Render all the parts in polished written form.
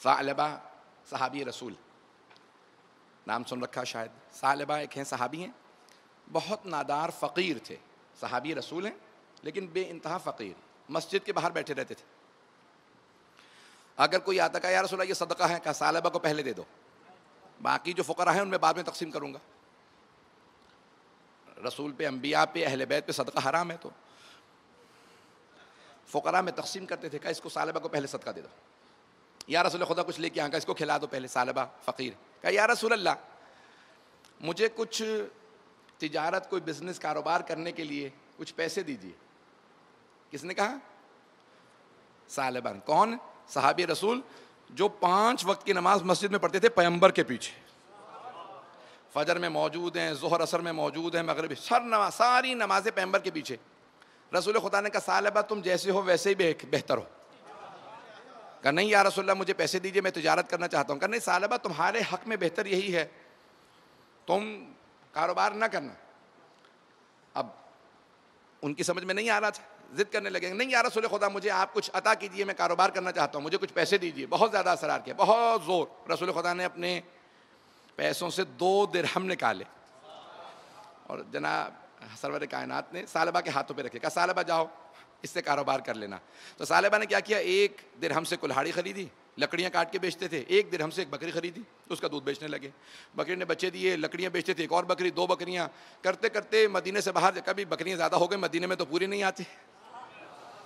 ثعلبہ صحابی رسول، نام سن رکھا شاید. ثعلبہ ایک ہیں صحابی ہیں، بہت نادار فقیر تھے، صحابی رسول ہیں لیکن بے انتہا فقیر، مسجد کے باہر بیٹھے رہتے تھے. اگر کوئی آتا کہا یا رسول اللہ یہ صدقہ ہے، کہا ثعلبہ کو پہلے دے دو، باقی جو فقراء ہیں ان میں بعد میں تقسیم کروں گا. رسول پہ، انبیاء پہ، اہل بیت پہ صدقہ حرام ہے، تو فقراء میں تقسیم کرتے تھے. کہا اس کو ثعلبہ کو پہلے صدقہ دے دو. یا رسول اللہ خدا کچھ لے کے آئے، کہا اس کو کھلا دو پہلے. ثعلبہ فقیر، کہا یا رسول اللہ مجھے کچھ تجارت، کوئی بزنس کاروبار کرنے کے لیے کچھ پیسے دیجیے. کس نے کہا؟ ثعلبہ. کون؟ صحابی رسول جو 5 وقت کی نماز مسجد میں پڑھتے تھے پیغمبر کے پیچھے. فجر میں موجود ہیں، ظہر اثر میں موجود ہیں، مغرب، ساری نمازیں پیغمبر کے پیچھے. رسول خدا نے کہا ثعلبہ تم جیسے ہو ویسے ہی بہتر ہو. کہا نہیں یا رسول اللہ مجھے پیسے دیجیے، میں تجارت کرنا چاہتا ہوں. کہا نہیں ثعلبہ تمہارے حق میں بہتر یہی ہے تم کاروبار نہ کرنا. اب ان کی سمجھ میں نہیں آ رہا تھا، ضد کرنے لگے. نہیں یا رسول خدا مجھے آپ کچھ عطا کیجیے، میں کاروبار کرنا چاہتا ہوں، مجھے کچھ پیسے دیجیے. بہت زیادہ اصرار کیا، بہت زور. رسول خدا نے اپنے پیسوں سے 2 درہم نکالے اور جناب سرور کائنات نے ثعلبہ کے ہاتھوں پہ رکھے. کہا ثعلبہ جاؤ اس سے کاروبار کر لینا. تو ثعلبہ نے کیا کیا، 1 درہم سے کلہاڑی خریدی، لکڑیاں کاٹ کے بیچتے تھے. 1 درہم سے ایک بکری خریدی، اس کا دودھ بیچنے لگے. بکری نے بچے دیے، لکڑیاں بیچتے تھے. ایک اور بکری، 2 بکریاں، کرتے کرتے مدینے سے باہر. کبھی بکریاں زیادہ ہو گئی، مدینے میں تو پوری نہیں آتی.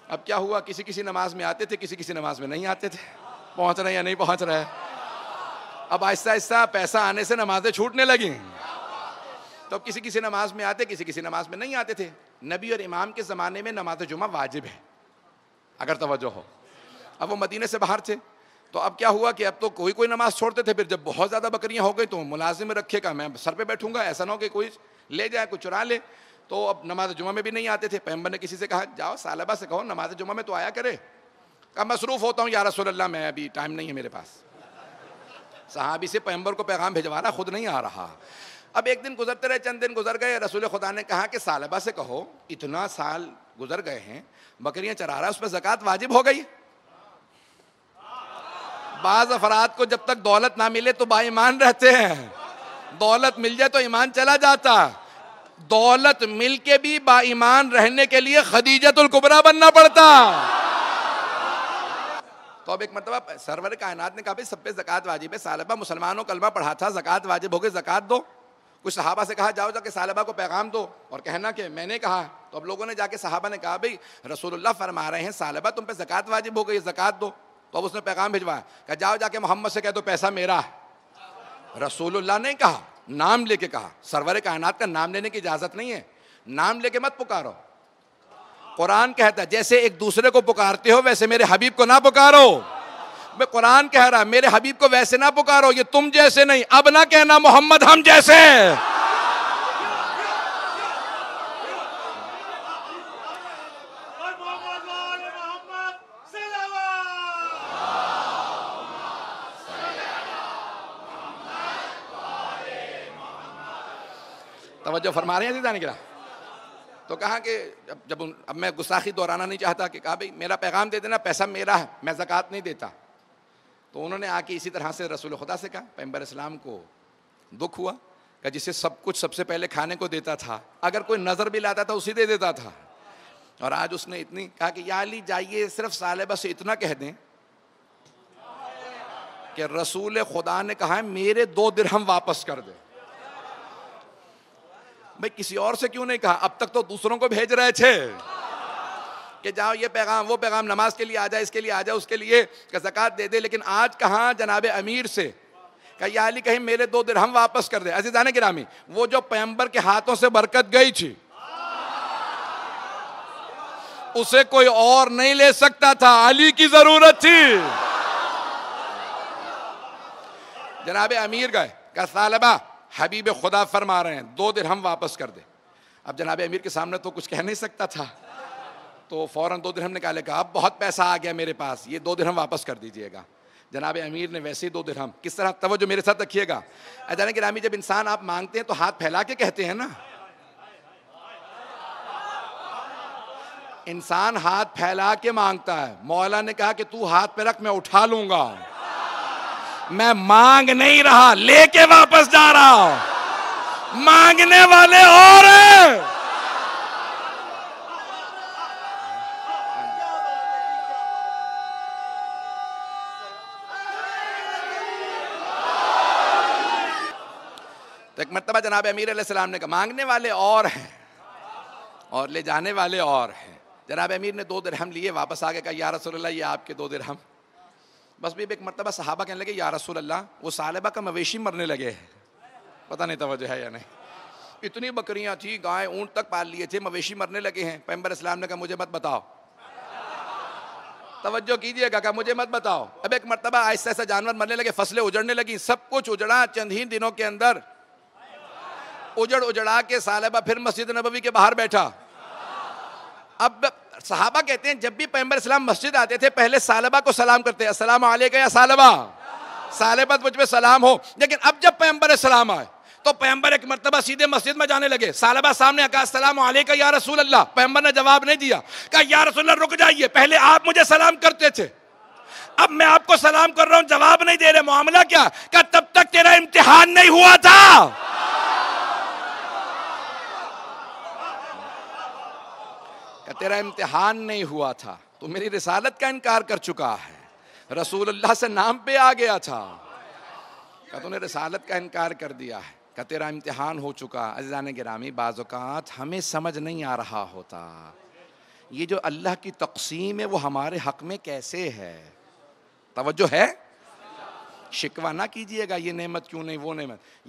اب کیا ہوا، کسی نماز میں آتے تھے، کسی نماز میں نہیں آتے تھے. پہنچ رہے یا نہیں پہنچ رہے. اب آہستہ آہستہ پیسہ آنے سے نمازیں چھوٹنے لگیں. تو اب کسی نماز میں آتے، کسی نماز میں نہیں آتے تھے. نبی اور امام کے زمانے میں نماز جمعہ واجب ہے اگر توجہ ہو. اب وہ مدینے سے باہر تھے، تو اب کیا ہوا کہ اب تو کوئی نماز چھوڑتے تھے. پھر جب بہت زیادہ بکریاں ہو گئی تو ملازم رکھے گا، میں سر پہ بیٹھوں گا، ایسا نہ ہو کہ کوئی لے جائے، کوئی چرا لے. تو اب نماز جمعہ میں بھی نہیں آتے تھے. پیغمبر نے کسی سے کہا جاؤ ثعلبہ سے کہو نماز جمعہ میں تو آیا کرے. کہا مصروف ہوتا ہوں یا رسول اللہ، میں ابھی ٹائم نہیں ہے میرے پاس. صحابی سے پیغمبر کو پیغام بھجوا رہا، خود نہیں آ رہا. اب ایک دن گزرتے رہے، چند دن گزر گئے. رسول خدا نے کہا کہ ثعلبہ سے کہو اتنا سال گزر گئے ہیں، بکریاں چرا رہا ہے، اس پہ زکوٰۃ واجب ہو گئی. بعض افراد کو جب تک دولت نہ ملے تو با ایمان رہتے ہیں، دولت مل جائے تو ایمان چلا جاتا. دولت مل کے بھی با ایمان رہنے کے لیے خدیجۃ الکبریٰ بننا پڑتا. تو اب ایک مرتبہ سرور کائنات نے کہا بھائی سب پہ زکوٰۃ واجب ہے. ثعلبہ مسلمانوں کلمہ پڑھا تھا، زکوٰۃ واجب ہو گئی، زکوٰۃ دو. کچھ صحابہ سے کہا جاؤ جا کے ثعلبہ کو پیغام دو اور کہنا کہ میں نے کہا. تو اب لوگوں نے جا کے صحابہ نے کہا بھائی رسول اللہ فرما رہے ہیں ثعلبہ تم پہ زکوٰۃ واجب ہو گئی، زکوٰۃ دو. تو اب اس نے پیغام بھجوایا، کہا جاؤ جا کے محمد سے کہہ دو پیسہ میرا ہے. رسول اللہ نے کہا، نام لے کے کہا. سرور کائنات کا نام لینے کی اجازت نہیں ہے، نام لے کے مت پکارو. قرآن کہتا ہے جیسے ایک دوسرے کو پکارتے ہو ویسے میرے حبیب کو نہ پکارو. میں قرآن کہہ رہا ہے میرے حبیب کو ویسے نہ پکارو، یہ تم جیسے نہیں. اب نہ کہنا محمد ہم جیسے. توجہ فرما رہے ہیں عزیزان کرام. تو کہا کہ اب میں گستاخی دہرانا نہیں چاہتا کہ کہا بھئی میرا پیغام دے دینا، پیسہ میرا ہے، میں زکوٰۃ نہیں دیتا. تو انہوں نے آ کے اسی طرح سے رسول خدا سے کہا. پیغمبر اسلام کو دکھ ہوا کہ جسے سب کچھ سب سے پہلے کھانے کو دیتا تھا، اگر کوئی نظر بھی لاتا تھا اسی دے دیتا تھا. اور آج اس نے اتنی کہا کہ یا علی جائیے صرف ثعلبہ سے اتنا کہہ دیں کہ رسول خدا نے کہا ہے میرے 2 درہم واپس کر دے. بھئی کسی اور سے کیوں نہیں کہا؟ اب تک تو دوسروں کو بھیج رہے تھے کہ جاؤ یہ پیغام وہ پیغام، نماز کے لیے آ جائے، اس کے لیے آ جائے، اس کے لیے کہ زکوٰۃ دے دے. لیکن آج کہاں جناب امیر سے کہ یا علی کہیں میرے 2 درہم واپس کر دے. عزیزان گرامی وہ جو پیغمبر کے ہاتھوں سے برکت گئی تھی اسے کوئی اور نہیں لے سکتا تھا، علی کی ضرورت تھی. جناب امیر گئے کہ ثعلبہ حبیب خدا فرما رہے ہیں 2 درہم واپس کر دے. اب جناب امیر کے سامنے تو کچھ کہہ نہیں سکتا تھا، تو فوراً 2 درہم نکالے. کہا اب بہت پیسہ آ گیا میرے پاس، یہ 2 درہم واپس کر دیجئے گا. جناب امیر نے ویسے ہی 2 درہم. کس طرح؟ توجہ میرے ساتھ رکھیے گا. عزیزان گرامی جب انسان آپ مانگتے ہیں تو ہاتھ پھیلا کے کہتے ہیں نا. انسان ہاتھ پھیلا کے مانگتا ہے. مولا نے کہا کہ تو ہاتھ پہ رکھ میں اٹھا لوں گا. میں مانگ نہیں رہا، لے کے واپس جا رہا ہوں۔ مانگنے والے اور ہیں۔ تو ایک مرتبہ جناب امیر علیہ السلام نے کہا مانگنے والے اور ہیں اور لے جانے والے اور ہیں۔ جناب امیر نے 2 درہم لیے، واپس آ کے کہا یا رسول اللہ یہ آپ کے 2 درہم۔ بس بھی ایک مرتبہ صحابہ کہنے لگے یا رسول اللہ وہ ثعلبہ کا مویشی مرنے لگے ہیں۔ پتہ نہیں توجہ ہے یا نہیں، اتنی بکریاں تھی، گائے اونٹ تک پال لیے تھے، مویشی مرنے لگے ہیں۔ پیغمبر اسلام نے کہا مجھے مت بتاؤ، توجہ کیجئے گا، کہا مجھے مت بتاؤ۔ اب ایک مرتبہ آہستہ آہستہ جانور مرنے لگے، فصلیں اجڑنے لگیں، سب کچھ اجڑا چند ہی دنوں کے اندر۔ اجڑا کے ثعلبہ پھر مسجد نبوی کے باہر بیٹھا۔ اب صحابہ کہتے ہیں جب بھی پیغمبر اسلام مسجد آتے تھے پہلے ثعلبہ کو سلام کرتے، السلام علیکم یا ثعلبہ، ثعلبہ مجھ پہ سلام ہو۔ لیکن اب جب پیغمبر اسلام آئے تو پیغمبر ایک مرتبہ سیدھے مسجد میں جانے لگے، ثعلبہ سامنے کہا السلام علیکم یا رسول اللہ، پیغمبر نے جواب نہیں دیا، کہا یا رسول اللہ رک جائیے، پہلے آپ مجھے سلام کرتے تھے، اب میں آپ کو سلام کر رہا ہوں، جواب نہیں دے رہے، معاملہ کیا؟ کہا تب تک تیرا امتحان نہیں ہوا تھا۔ کہ تیرا امتحان نہیں ہوا تھا، تو میری رسالت کا انکار کر چکا ہے، رسول اللہ سے نام پہ آ گیا تھا، کہ تو نے رسالت کا انکار کر دیا ہے، کہ تیرا امتحان ہو چکا۔ عزیزان گرامی بعض اوقات ہمیں سمجھ نہیں آ رہا ہوتا یہ جو اللہ کی تقسیم ہے وہ ہمارے حق میں کیسے ہے، توجہ ہے؟ شکوہ نہ کیجئے گا یہ نعمت کیوں نہیں وہ نعمت